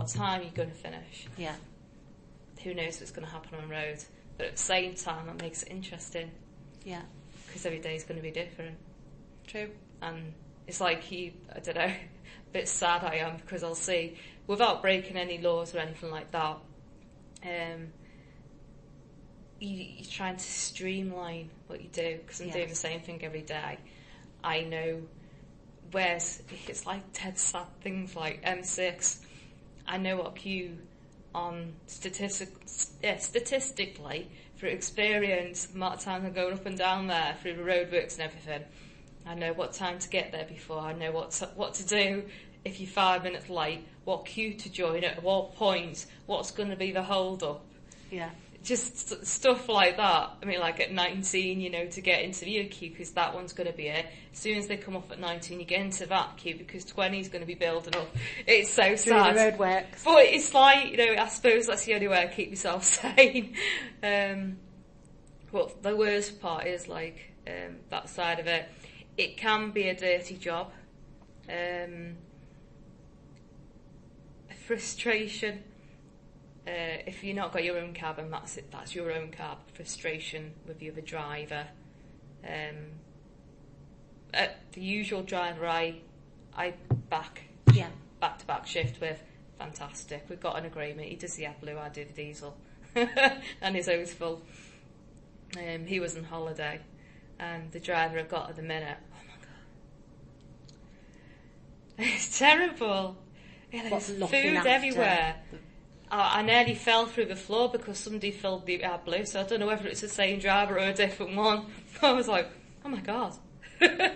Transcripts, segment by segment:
what time you're going to finish. Yeah. Who knows what's going to happen on the road? But at the same time, that makes it interesting. Yeah. Because every day is going to be different. True. And it's like I don't know, a bit sad I am, because I'll see, without breaking any laws or anything like that, you're trying to streamline what you do, because I'm doing the same thing every day. I know it's like dead sad things like M6. I know what queue on statistically, through experience, the amount of times I'm going up and down there through the roadworks and everything. I know what time to get there before. I know what to do if you're 5 minutes late, what queue to join at what point, what's going to be the hold up. Yeah. Just stuff like that. I mean, like at 19, to get into the queue, because that one's going to be it. As soon as they come off at 19, you get into that queue because 20 is going to be building up. It's so sad. Through the roadworks. But it's like, I suppose that's the only way I keep myself sane. But the worst part is like that side of it. It can be a dirty job. Frustration. If you've not got your own cab and that's it, that's your own cab. Frustration with the other driver. The usual driver I back to back shift with, fantastic. We've got an agreement. He does the blue, I do the diesel, and his always full. He was on holiday, and the driver I've got at the minute, oh my god, it's terrible. There's food everywhere. I nearly fell through the floor because somebody filled the blue, so I don't know whether it's the same driver or a different one. I was like, oh my god. I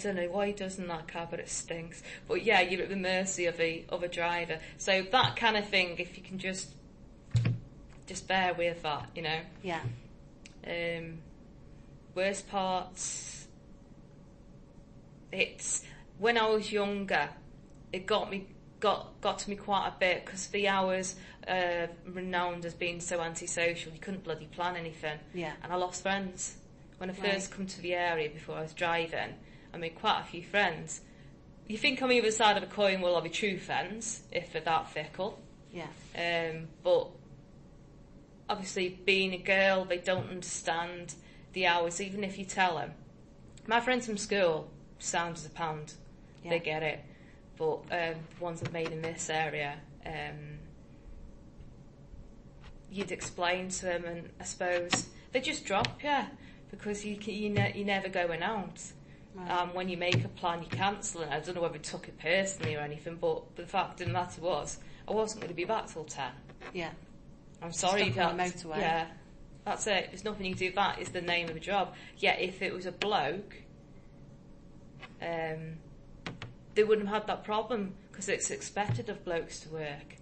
don't know why he does in that car, but it stinks. But yeah, you're at the mercy of a driver. So that kind of thing, if you can just bear with that, Yeah. Worst parts, it's when I was younger, it got to me quite a bit, because the hours renowned as being so antisocial, you couldn't bloody plan anything. Yeah. And I lost friends when I first come to the area before I was driving. I made quite a few friends. You think on the other side of a coin, well, I'll be true friends if they're that fickle. Yeah. But obviously, being a girl, they don't understand the hours, even if you tell them. My friends from school, sound as a pound. Yeah. They get it. But the ones I've made in this area, you'd explain to them, and I suppose they just drop you because you're never going out. Right. When you make a plan, you cancel it. I don't know whether it took it personally or anything, but the fact of the matter was, I wasn't going to be back till 10. Yeah. I'm sorry. Stuck on the motorway. Yeah. That's it. There's nothing you can do. That is the name of the job. Yeah, if it was a bloke, they wouldn't have had that problem, because it's expected of blokes to work.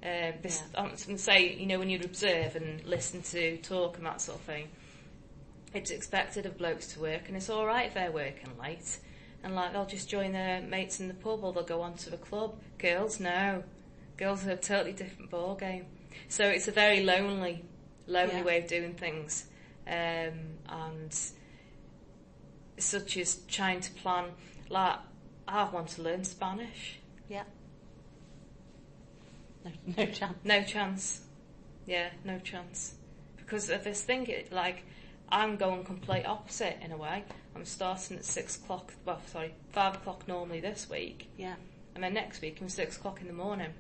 I'm going to say, when you observe and listen to talk and that sort of thing, it's expected of blokes to work, and it's all right if they're working late. And like, they'll just join their mates in the pub, or they'll go on to the club. Girls, no. Girls are a totally different ball game. So it's a very lonely way of doing things. And such as trying to plan, like, I want to learn Spanish. Yeah. No chance. No chance. Yeah, no chance. Because of this thing, I'm going complete opposite in a way. I'm starting at 5 o'clock normally this week. Yeah. And then next week I'm 6 o'clock in the morning.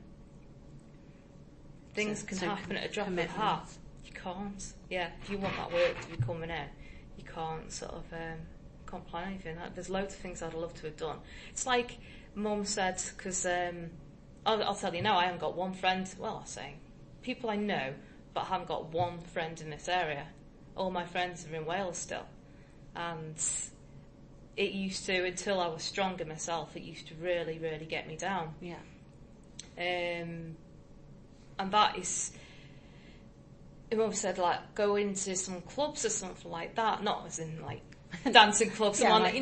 Things can happen at a drop of a hat. You can't. Yeah, if you want that work to be coming in, you can't can't plan anything. There's loads of things I'd love to have done. It's like Mum said, because I'll tell you now, I haven't got one friend. Well, I say people I know, but I haven't got one friend in this area. All my friends are in Wales still, and it used to, until I was stronger myself, it used to really, really get me down. Yeah. And that is, Mum said, like, go into some clubs or something like that, not as in like dancing clubs, like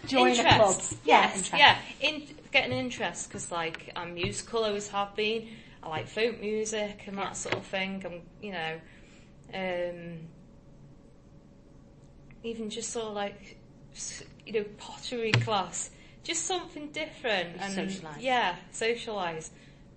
join interest. A club. Yes, getting an interest, because like I'm musical, always have been. I like folk music and that sort of thing. I'm, even just sort of like pottery class. Just something different. And socialise. Yeah, socialise.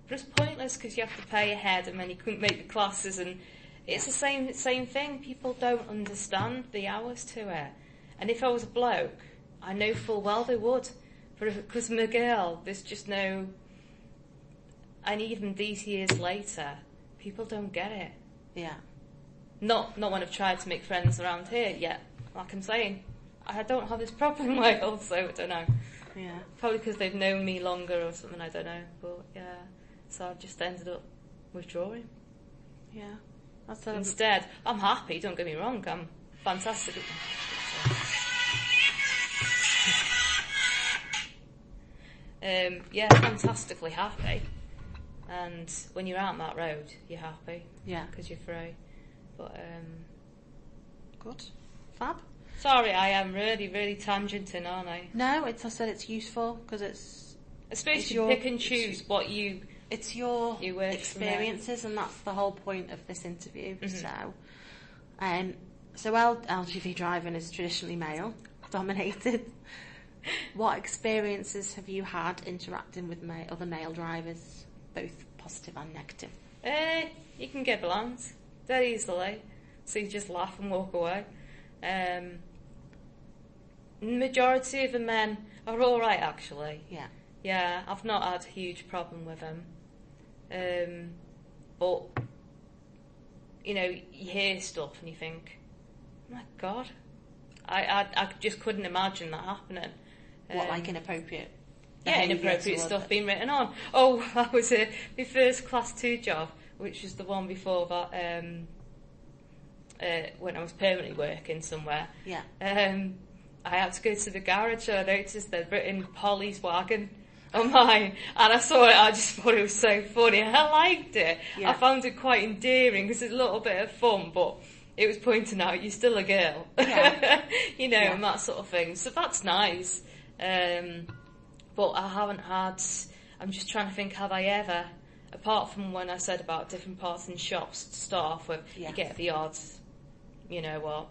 But it's pointless because you have to pay ahead and then you couldn't make the classes, and it's the same thing. People don't understand the hours to it. And if I was a bloke, I know full well they would. But because I'm a girl, there's just no... And even these years later, people don't get it. Yeah. Not when I've tried to make friends around here yet. Like I'm saying, I don't have this problem in Wales, so I don't know. Yeah. Probably because they've known me longer or something, I don't know. But yeah, so I've just ended up withdrawing. Yeah. Instead, I'm happy, don't get me wrong, I'm fantastic. Fantastically happy. And when you're out on that road, you're happy. Yeah. Because you're free. But, Good. Fab. Sorry, I am really, really tangenting, aren't I? No, I said it's useful because it's... Especially you pick and choose what you... It's your experiences, and that's the whole point of this interview. Mm-hmm. So LGV driving is traditionally male-dominated. What experiences have you had interacting with other male drivers, both positive and negative? You can get bland very easily, so you just laugh and walk away. Majority of the men are all right, actually. Yeah, I've not had a huge problem with them. But you hear stuff and you think, oh my God, I just couldn't imagine that happening. What, like inappropriate? Yeah, inappropriate stuff being written on. Oh, that was my first Class 2 job, which was the one before that, when I was permanently working somewhere. Yeah. I had to go to the garage, and I noticed they'd written Polly's wagon on mine, and I saw it, I just thought it was so funny. I liked it. Yeah. I found it quite endearing, because it's a little bit of fun, but it was pointing out, you're still a girl. Yeah. And that sort of thing. So that's nice. But I haven't had... I'm just trying to think, have I ever... Apart from when I said about different parts in shops to start off with, you get the odds, you know what.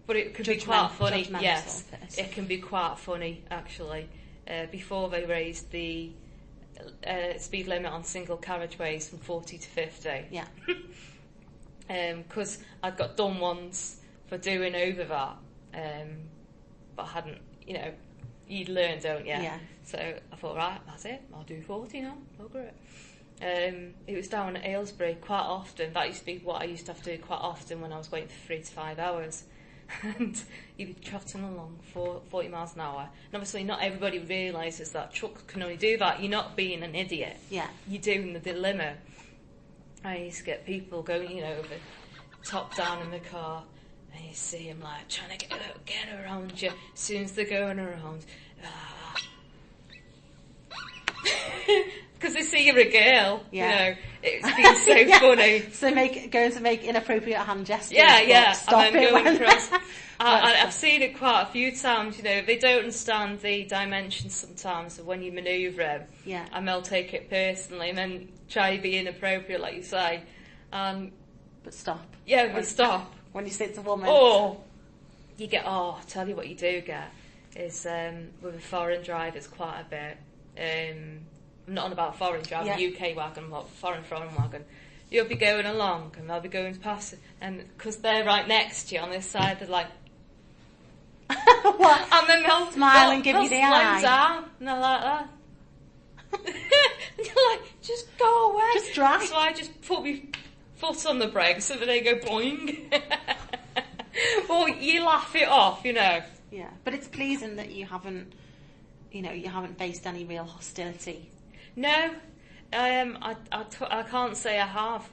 But it could be quite funny. Yes, it can be quite funny, actually. Before they raised the speed limit on single carriageways from 40 to 50. Yeah. Because I'd got done once for doing over that, but I hadn't, you'd learn, don't you? Yeah. So I thought, right, that's it, I'll do 40 now, bugger it. It was down at Aylesbury quite often. That used to be what I used to have to do quite often when I was waiting for 3 to 5 hours. And you'd be trotting along 40 miles an hour. And obviously not everybody realises that trucks can only do that. You're not being an idiot. Yeah. You're doing the limit. I used to get people going, over top down in the car, and you see them like trying to get around you. As soon as they're going around, because they see you're a girl, it's been so funny. So going to make inappropriate hand gestures. Yeah, stop and then going across. I've stuff. seen it quite a few times. They don't understand the dimensions sometimes of when you manoeuvre them. Yeah. And they'll take it personally, and then try to be inappropriate, like you say. But stop. Yeah, but stop. When you say it's a woman. Or you get. I'll tell you what you do get is with foreign drivers quite a bit. I'm not on about foreign driver, UK wagon, but foreign wagon. You'll be going along, and they'll be going past, and because they're right next to you on this side, they're like, what? And then they'll smile and give you the eye. Down, and they're like that. And you're like, just go away. Just drive. So I just put my foot on the brake so that they go boing. Or you laugh it off, Yeah, but it's pleasing that you haven't faced any real hostility. No, I can't say I have.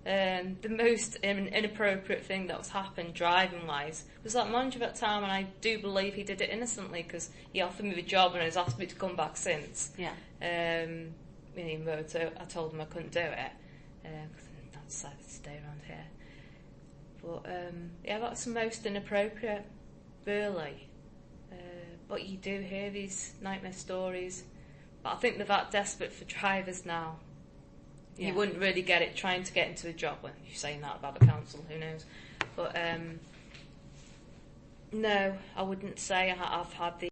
The most inappropriate thing that was happened driving-wise was that Monjavat time, and I do believe he did it innocently because he offered me the job and has asked me to come back since. Yeah. Even though I told him I couldn't do it because I decided to stay around here. But that's the most inappropriate, really. But you do hear these nightmare stories. But I think they're that desperate for drivers now. Yeah. You wouldn't really get it trying to get into a job when you're saying that about the council, who knows. But No, I wouldn't say I've had the